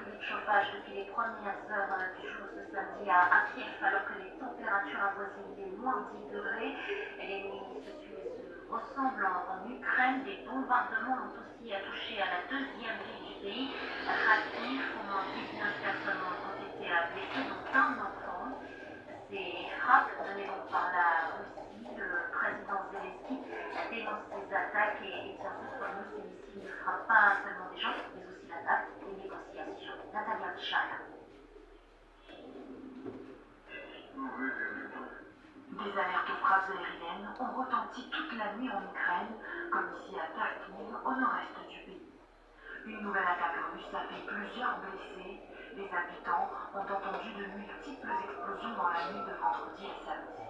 privé de chauffage depuis les premières heures du jour ce samedi à Kiev, alors que les températures avoisinent les moins 10 degrés. L'ennemi se tue et se ressemble en Ukraine. Des bombardements ont aussi touché à la deuxième ville du pays, Kharkiv. Au moins 19 personnes ont été blessées, dont un enfant. Ces frappes menées donc par la Russie, le président Zelensky dénonce ces attaques et tient tout comme nous, ces missiles ne frappent pas seulement des gens, mais aussi la date des négociations. Natalia Tchana. Des alertes aux frappes aériennes ont retenti toute la nuit en Ukraine, comme ici à Kharkiv, au nord-est du pays. Une nouvelle attaque russe a fait plusieurs blessés. Les habitants ont entendu de multiples explosions dans la nuit de vendredi à samedi.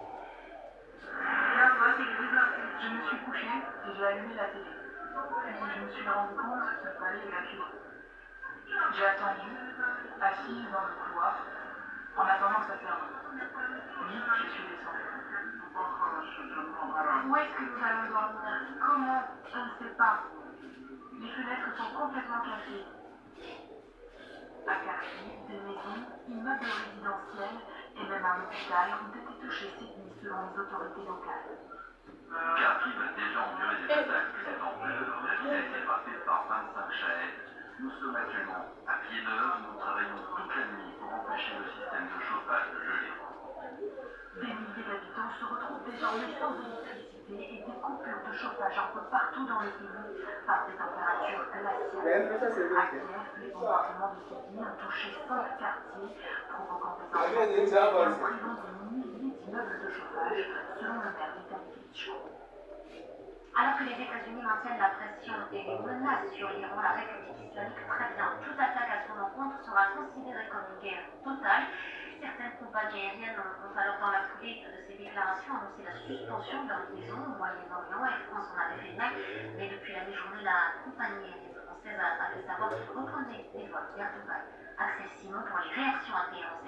Je me suis couchée et j'ai allumé la télé. Puis je me suis rendu compte qu'il fallait évacuer. J'ai attendu, assise dans le couloir, en attendant que ça ferme. Vite, je suis descendue. Où est-ce que nous allons dormir? Comment? Je ne sais pas. Les fenêtres sont complètement cassées. À Kharkiv, des maisons, immeubles résidentiels et même un hôpital ont été touchés cette nuit selon les autorités locales. Kharkiv a déjà enduré des attaques de cette ampleur. La ville a été frappée par 25 Shahed. Nous sommes actuellement à pied d'œuvre. Nous travaillons toute la nuit pour empêcher le système de chauffage de geler. Des milliers d'habitants se retrouvent désormais sans électricité et des coupures de chauffage un peu partout dans le pays par des températures glaciales. À Kiev, les bombardements de cette nuit ont touché 5 quartiers, provoquant des incendies et privant des milliers d'immeubles de chauffage, selon le maire d'Italie. Alors que les États-Unis maintiennent la pression et les menaces sur l'Iran, la République islamique prévient toute attaque à son encontre sera considérée comme une guerre totale. Certaines compagnies aériennes ont alors dans la foulée de ces déclarations annoncé la suspension de leur liaison au Moyen-Orient. Air France en avait fait de même, mais depuis la mi-journée, la compagnie aérienne française a fait savoir qu'elle reprenait des vols vers Dubaï. Access Simon pour les réactions à Téhéran.